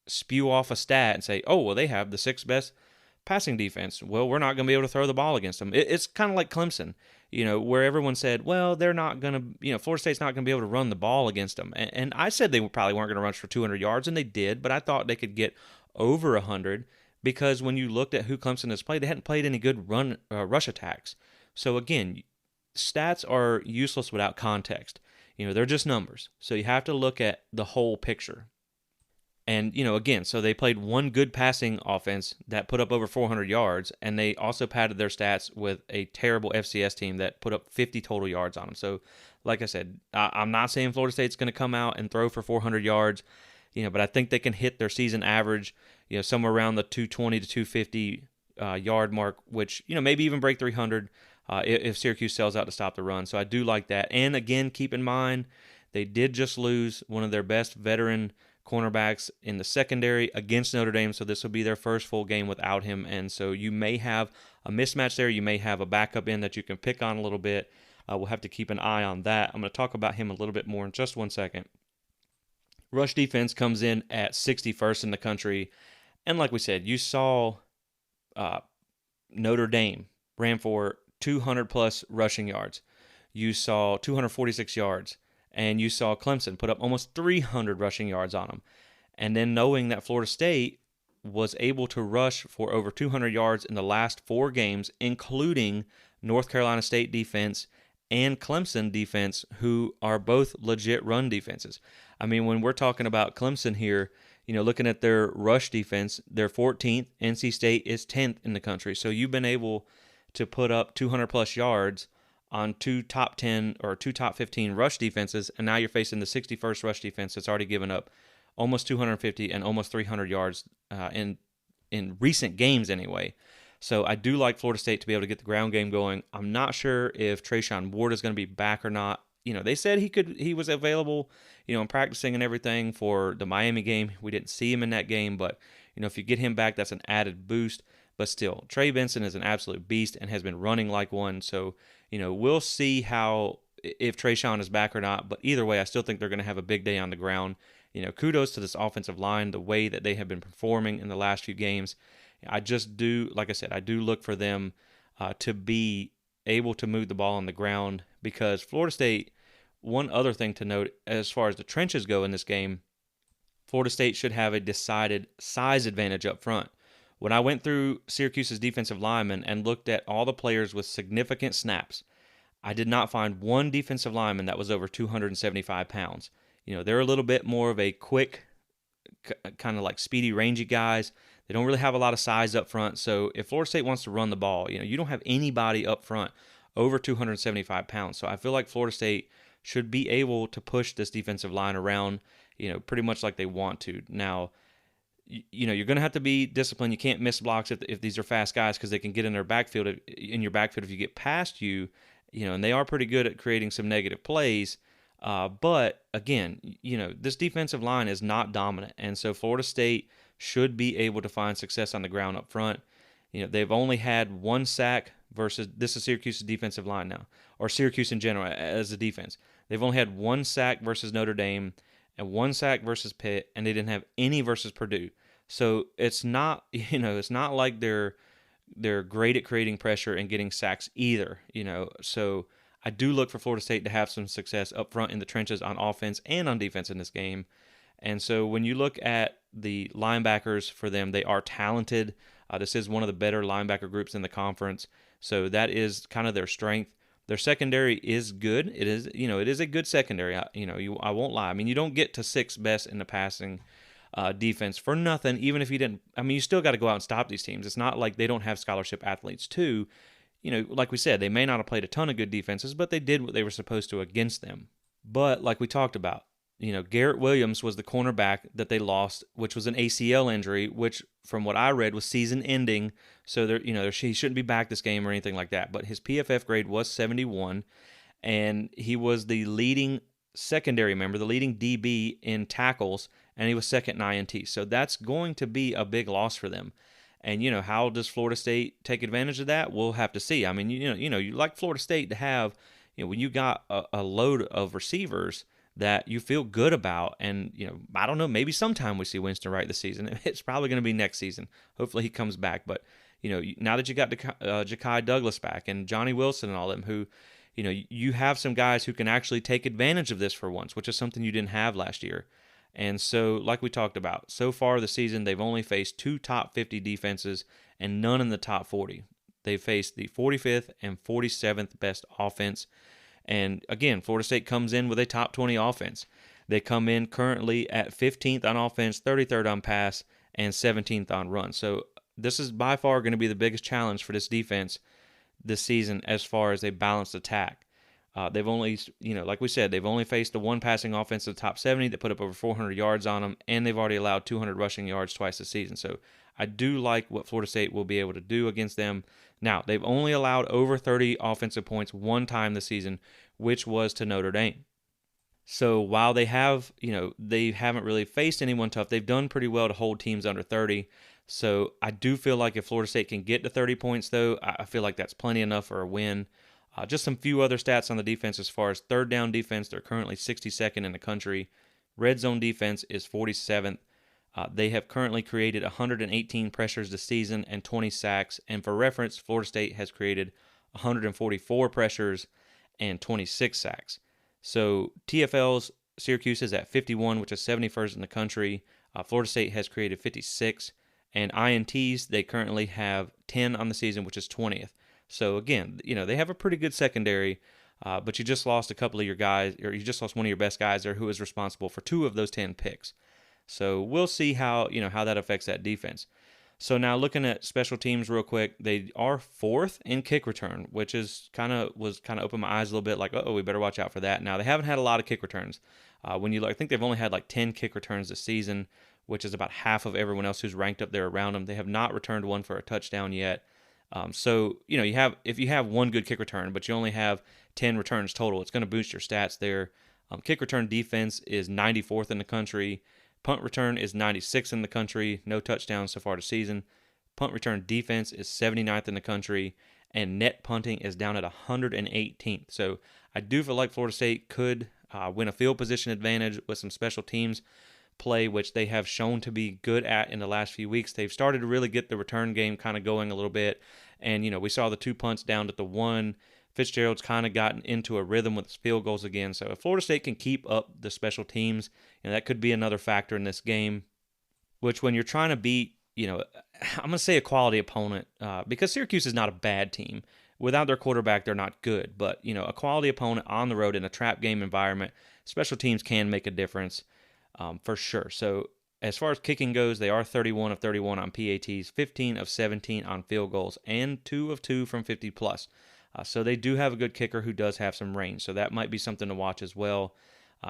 spew off a stat and say, oh, well, they have the 6th best passing defense. Well, we're not going to be able to throw the ball against them. It's kind of like Clemson, where everyone said, well, they're not going to, Florida State's not going to be able to run the ball against them. And I said they probably weren't going to rush for 200 yards, and they did, but I thought they could get over 100 because when you looked at who Clemson has played, they hadn't played any good rush attacks. So again, stats are useless without context. They're just numbers. So you have to look at the whole picture. And, again, so they played one good passing offense that put up over 400 yards, and they also padded their stats with a terrible FCS team that put up 50 total yards on them. So, like I said, I'm not saying Florida State's going to come out and throw for 400 yards, but I think they can hit their season average, somewhere around the 220 to 250 yard mark, which, maybe even break 300 if Syracuse sells out to stop the run. So I do like that. And again, keep in mind, they did just lose one of their best veteran cornerbacks in the secondary against Notre Dame, so this will be their first full game without him. And so you may have a mismatch there. You may have a backup in that you can pick on a little bit. We'll have to keep an eye on that. I'm going to talk about him a little bit more in just one second. Rush defense comes in at 61st in the country. And like we said, you saw Notre Dame ran for 200-plus rushing yards. You saw 246 yards. And you saw Clemson put up almost 300 rushing yards on them. And then knowing that Florida State was able to rush for over 200 yards in the last 4 games, including North Carolina State defense and Clemson defense, who are both legit run defenses. I mean, when we're talking about Clemson here, looking at their rush defense, they're 14th. NC State is 10th in the country. So you've been able to put up 200-plus yards on 2 top 10 or 2 top 15 rush defenses, and now you're facing the 61st rush defense that's already given up almost 250 and almost 300 yards in recent games anyway. So I do like Florida State to be able to get the ground game going. I'm not sure if Trayshawn Ward is going to be back or not. They said he was available, and practicing and everything for the Miami game. We didn't see him in that game, but if you get him back, that's an added boost. But still, Trey Benson is an absolute beast and has been running like one. So, we'll see if Trayshawn is back or not. But either way, I still think they're going to have a big day on the ground. Kudos to this offensive line, the way that they have been performing in the last few games. I just do, like I said, I do look for them to be able to move the ball on the ground because Florida State, one other thing to note as far as the trenches go in this game, Florida State should have a decided size advantage up front. When I went through Syracuse's defensive linemen and looked at all the players with significant snaps, I did not find one defensive lineman that was over 275 pounds. They're a little bit more of a quick, kind of like speedy, rangy guys. They don't really have a lot of size up front. So if Florida State wants to run the ball, you don't have anybody up front over 275 pounds. So I feel like Florida State should be able to push this defensive line around, pretty much like they want to. Now, you're going to have to be disciplined. You can't miss blocks if these are fast guys, because they can get in your backfield if you get past you, and they are pretty good at creating some negative plays. But again, this defensive line is not dominant, and so Florida State should be able to find success on the ground up front. They've only had one sack versus, this is Syracuse's defensive line now, or Syracuse in general as a defense. They've only had one sack versus Notre Dame and one sack versus Pitt, and they didn't have any versus Purdue. So it's not, it's not like they're great at creating pressure and getting sacks either, So I do look for Florida State to have some success up front in the trenches on offense and on defense in this game. And so when you look at the linebackers for them, they are talented. This is one of the better linebacker groups in the conference. So that is kind of their strength. Their secondary is good. It is a good secondary. I won't lie. I mean, you don't get to sixth best in the passing defense for nothing, even if you didn't. I mean, you still got to go out and stop these teams. It's not like they don't have scholarship athletes too. Like we said, they may not have played a ton of good defenses, but they did what they were supposed to against them. But like we talked about, Garrett Williams was the cornerback that they lost, which was an ACL injury, which from what I read was season ending. So he shouldn't be back this game or anything like that. But his PFF grade was 71, and he was the leading secondary member, the leading DB in tackles, and he was second in INT. So that's going to be a big loss for them. And how does Florida State take advantage of that? We'll have to see. I mean, you like Florida State to have, when you got a load of receivers that you feel good about, and I don't know, maybe sometime we see Winston Wright this season. It's probably going to be next season. Hopefully he comes back. But now that you got Ja'Kai Douglas back and Johnny Wilson and all them, who you have some guys who can actually take advantage of this for once, which is something you didn't have last year. And so, like we talked about, so far this season, they've only faced two top 50 defenses and none in the top 40. They've faced the 45th and 47th best offense. And again, Florida State comes in with a top 20 offense. They come in currently at 15th on offense, 33rd on pass, and 17th on run. So this is by far going to be the biggest challenge for this defense this season as far as a balanced attack. They've only, like we said, they've only faced the one passing offense of the top 70 that put up over 400 yards on them, and they've already allowed 200 rushing yards twice this season. So I do like what Florida State will be able to do against them. Now, they've only allowed over 30 offensive points one time this season, which was to Notre Dame. So while they have, they haven't really faced anyone tough, they've done pretty well to hold teams under 30. So I do feel like if Florida State can get to 30 points, though, I feel like that's plenty enough for a win. Just some few other stats on the defense as far as third down defense. They're currently 62nd in the country. Red zone defense is 47th. They have currently created 118 pressures this season and 20 sacks. And for reference, Florida State has created 144 pressures and 26 sacks. So TFL's Syracuse is at 51, which is 71st in the country. Florida State has created 56. And INTs, they currently have 10 on the season, which is 20th. So again, they have a pretty good secondary, but you just lost a couple of your guys, or you just lost one of your best guys there who is responsible for 2 of those 10 picks. So we'll see how that affects that defense. So now looking at special teams real quick, they are 4th in kick return, which was kind of opened my eyes a little bit, like, we better watch out for that. Now they haven't had a lot of kick returns. I think they've only had like 10 kick returns this season, which is about half of everyone else who's ranked up there around them. They have not returned one for a touchdown yet. So if you have one good kick return, but you only have 10 returns total, it's going to boost your stats there. Kick return defense is 94th in the country. Punt return is 96th in the country. No touchdowns so far this season. Punt return defense is 79th in the country, and net punting is down at 118th. So I do feel like Florida State could win a field position advantage with some special teams play, which they have shown to be good at in the last few weeks. They've started to really get the return game kind of going a little bit. And, we saw the 2 punts down at the 1. Fitzgerald's kind of gotten into a rhythm with his field goals again. So if Florida State can keep up the special teams, that could be another factor in this game, which when you're trying to beat, I'm going to say a quality opponent, because Syracuse is not a bad team. Without their quarterback, they're not good. But, a quality opponent on the road in a trap game environment, special teams can make a difference. For sure. So As far as kicking goes, they are 31 of 31 on PATs, 15 of 17 on field goals, and 2 of 2 from 50 plus. So they do have a good kicker who does have some range. So that might be something to watch as well,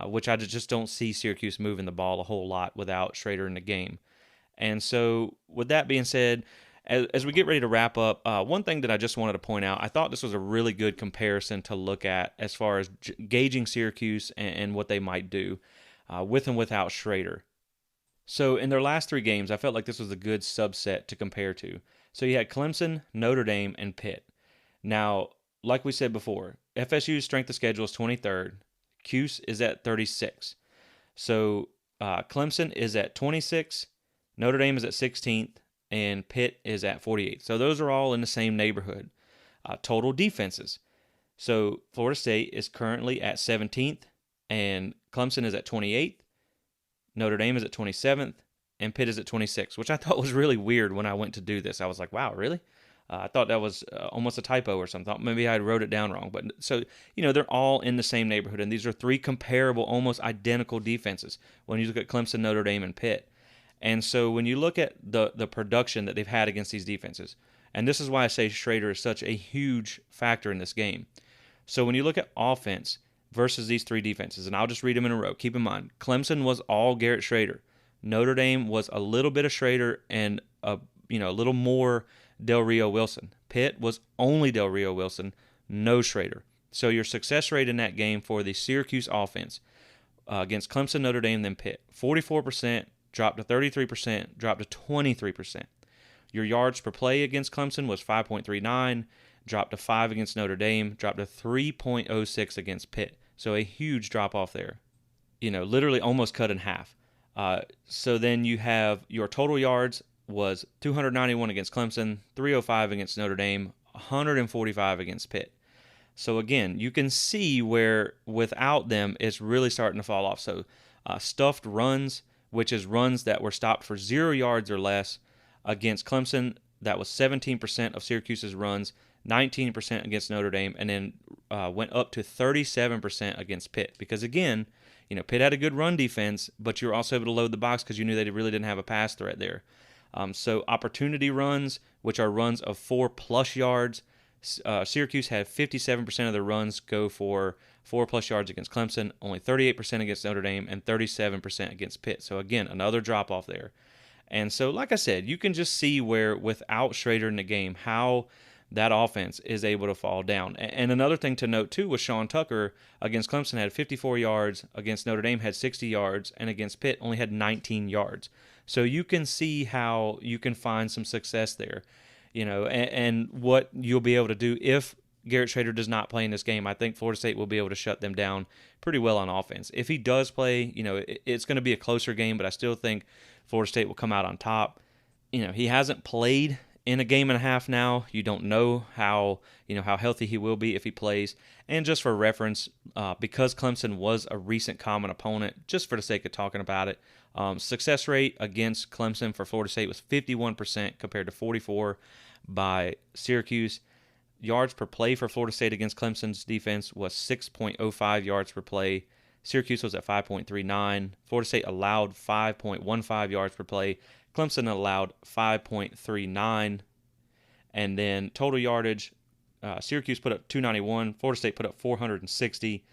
which I just don't see Syracuse moving the ball a whole lot without Schrader in the game. And so with that being said, as we get ready to wrap up, one thing that I just wanted to point out, I thought this was a really good comparison to look at as far as gauging Syracuse and what they might do with and without Schrader. So in their last 3 games, I felt like this was a good subset to compare to. So you had Clemson, Notre Dame, and Pitt. Now, like we said before, FSU's strength of schedule is 23rd. Cuse is at 36. So Clemson is at 26. Notre Dame is at 16th. And Pitt is at 48. So those are all in the same neighborhood. Total defenses. So Florida State is currently at 17th. And Clemson is at 28th. Notre Dame is at 27th. And Pitt is at 26th, which I thought was really weird when I went to do this. I was like, wow, really? I thought that was almost a typo or something. Maybe I wrote it down wrong. But so, they're all in the same neighborhood. And these are 3 comparable, almost identical defenses when you look at Clemson, Notre Dame, and Pitt. And so when you look at the production that they've had against these defenses, and this is why I say Schrader is such a huge factor in this game. So when you look at offense versus these 3 defenses, and I'll just read them in a row. Keep in mind, Clemson was all Garrett Schrader. Notre Dame was a little bit of Schrader and a little more Del Rio Wilson. Pitt was only Del Rio Wilson, no Schrader. So your success rate in that game for the Syracuse offense against Clemson, Notre Dame, then Pitt, 44%. Dropped to 33%, dropped to 23%. Your yards per play against Clemson was 5.39, dropped to 5 against Notre Dame, dropped to 3.06 against Pitt. So a huge drop off there. Literally almost cut in half. So then you have your total yards was 291 against Clemson, 305 against Notre Dame, 145 against Pitt. So again, you can see where without them, it's really starting to fall off. So stuffed runs, which is runs that were stopped for 0 yards or less against Clemson. That was 17% of Syracuse's runs, 19% against Notre Dame, and then went up to 37% against Pitt. Because again, Pitt had a good run defense, but you were also able to load the box because you knew they really didn't have a pass threat there. So opportunity runs, which are runs of 4+ yards, Syracuse had 57% of their runs go for 4+ yards against Clemson, only 38% against Notre Dame, and 37% against Pitt. So again, another drop off there. And so, like I said, you can just see where without Schrader in the game, how that offense is able to fall down. And another thing to note too was Sean Tucker against Clemson had 54 yards, against Notre Dame had 60 yards, and against Pitt only had 19 yards. So you can see how you can find some success there. And what you'll be able to do if Garrett Schrader does not play in this game. I think Florida State will be able to shut them down pretty well on offense. If he does play, it's going to be a closer game, but I still think Florida State will come out on top. He hasn't played in a game and a half now. You don't know how healthy he will be if he plays. And just for reference, because Clemson was a recent common opponent, just for the sake of talking about it, success rate against Clemson for Florida State was 51% compared to 44% by Syracuse. Yards per play for Florida State against Clemson's defense was 6.05 yards per play. Syracuse was at 5.39. Florida State allowed 5.15 yards per play. Clemson allowed 5.39. And then total yardage, Syracuse put up 291. Florida State put up 460.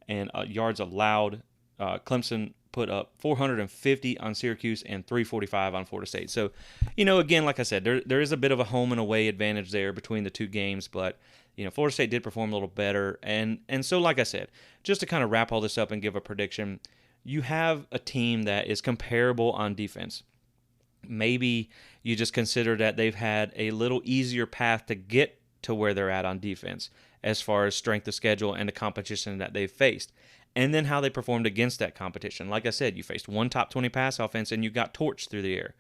And yards allowed, Clemson put up 450 on Syracuse and 345 on Florida State. So, again, like I said, there is a bit of a home and away advantage there between the two games, but Florida State did perform a little better. And so, like I said, just to kind of wrap all this up and give a prediction, you have a team that is comparable on defense. Maybe you just consider that they've had a little easier path to get to where they're at on defense as far as strength of schedule and the competition that they've faced. And then how they performed against that competition. Like I said, you faced one top 20 pass offense and you got torched through the air.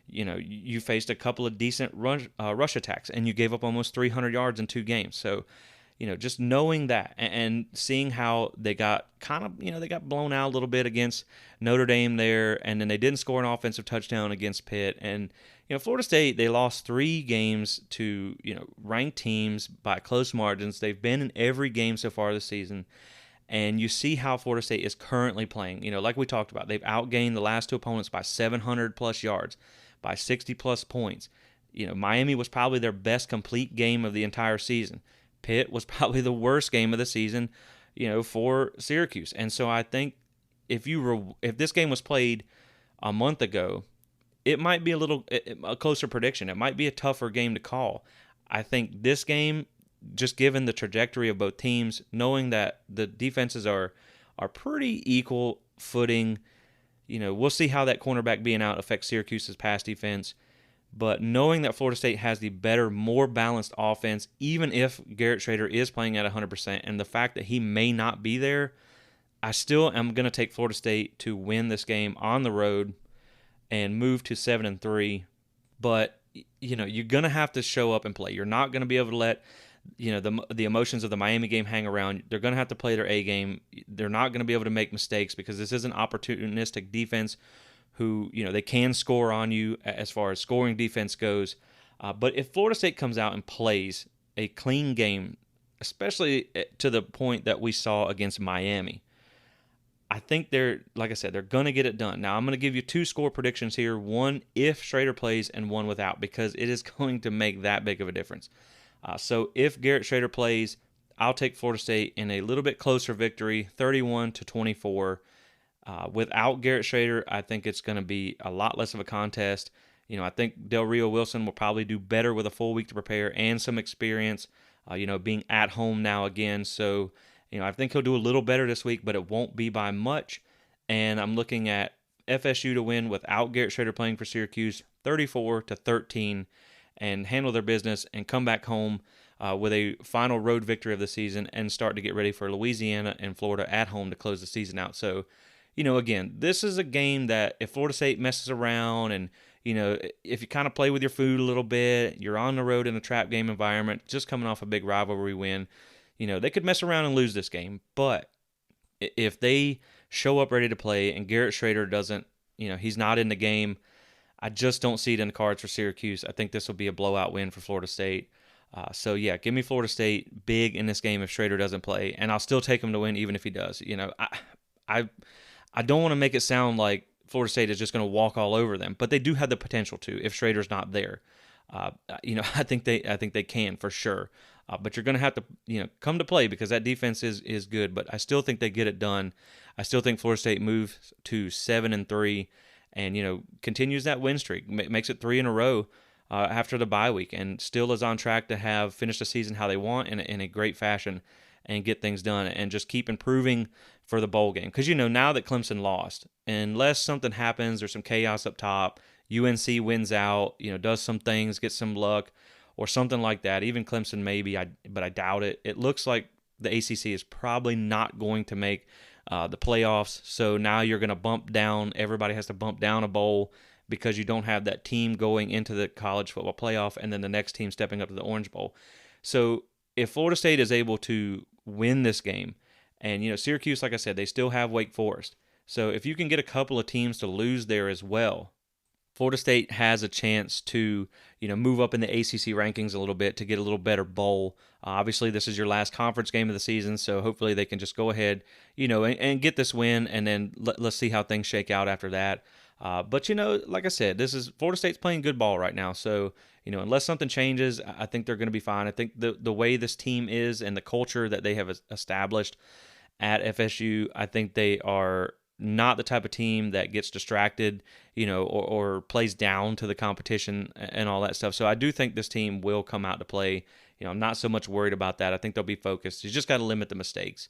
You faced a couple of decent rush attacks and you gave up almost 300 yards in 2 games. So, just knowing that and seeing how they got they got blown out a little bit against Notre Dame there, and then they didn't score an offensive touchdown against Pitt. And, Florida State, they lost 3 games to, ranked teams by close margins. They've been in every game so far this season. and you see how Florida State is currently playing. Like we talked about, they've outgained the last two opponents by 700 plus yards, by 60 plus points. Miami was probably their best complete game of the entire season. Pitt was probably the worst game of the season, for Syracuse. And so I think if this game was played a month ago, it might be a closer prediction. It might be a tougher game to call. I think this game, just given the trajectory of both teams, knowing that the defenses are pretty equal footing, we'll see how that cornerback being out affects Syracuse's pass defense. But knowing that Florida State has the better, more balanced offense, even if Garrett Shrader is playing at 100%, and the fact that he may not be there, I still am going to take Florida State to win this game on the road and move to 7-3. But you're going to have to show up and play. You're not going to be able to let the emotions of the Miami game hang around. They're going to have to play their A game. They're not going to be able to make mistakes because this is an opportunistic defense who, they can score on you as far as scoring defense goes. But if Florida State comes out and plays a clean game, especially to the point that we saw against Miami, I think they're going to get it done. Now, I'm going to give you two score predictions here, one if Shrader plays and one without, because it is going to make that big of a difference. So if Garrett Shrader plays, I'll take Florida State in a little bit closer victory, 31-24. Without Garrett Shrader, I think it's going to be a lot less of a contest. I think Del Rio Wilson will probably do better with a full week to prepare and some experience, being at home now again. So, I think he'll do a little better this week, but it won't be by much. And I'm looking at FSU to win without Garrett Shrader playing for Syracuse, 34-13, and handle their business and come back home with a final road victory of the season and start to get ready for Louisiana and Florida at home to close the season out. So, again, this is a game that if Florida State messes around and, if you kind of play with your food a little bit, you're on the road in a trap game environment, just coming off a big rivalry win, they could mess around and lose this game. But if they show up ready to play and Garrett Shrader doesn't, he's not in the game, I just don't see it in the cards for Syracuse. I think this will be a blowout win for Florida State. So, yeah, give me Florida State big in this game if Shrader doesn't play, and I'll still take him to win even if he does. I don't want to make it sound like Florida State is just going to walk all over them, but they do have the potential to if Schrader's not there. I think they can for sure. But you're going to have to come to play because that defense is good. But I still think they get it done. I still think Florida State moves to 7-3 and continues that win streak, makes it 3 in a row after the bye week, and still is on track to have finished the season how they want in a great fashion and get things done and just keep improving for the bowl game. Because, now that Clemson lost, unless something happens or some chaos up top, UNC wins out, does some things, gets some luck or something like that. Even Clemson maybe, but I doubt it. It looks like the ACC is probably not going to make the playoffs. So now you're going to bump down. Everybody has to bump down a bowl because you don't have that team going into the college football playoff and then the next team stepping up to the Orange Bowl. So if Florida State is able to win this game, and Syracuse, like I said, they still have Wake Forest. So if you can get a couple of teams to lose there as well, Florida State has a chance to move up in the ACC rankings a little bit to get a little better bowl. Obviously, this is your last conference game of the season, so hopefully they can just go ahead, and get this win, and then let's see how things shake out after that. But like I said, Florida State's playing good ball right now, so unless something changes, I think they're going to be fine. I think the way this team is and the culture that they have established at FSU, I think they are not the type of team that gets distracted, or plays down to the competition and all that stuff. So I do think this team will come out to play. I'm not so much worried about that. I think they'll be focused. You just got to limit the mistakes,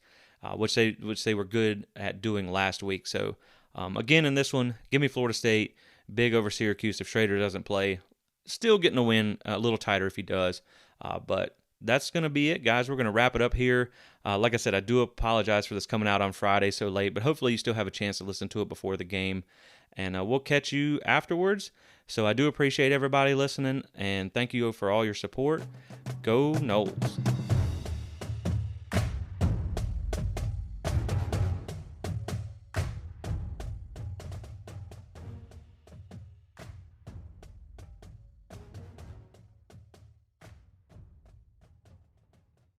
which they were good at doing last week. So again, in this one, give me Florida State big over Syracuse if Shrader doesn't play. Still getting a win a little tighter if he does, but that's going to be it, guys. We're going to wrap it up here. Like I said, I do apologize for this coming out on Friday so late, but hopefully you still have a chance to listen to it before the game, and we'll catch you afterwards. So I do appreciate everybody listening, and thank you for all your support. Go Noles.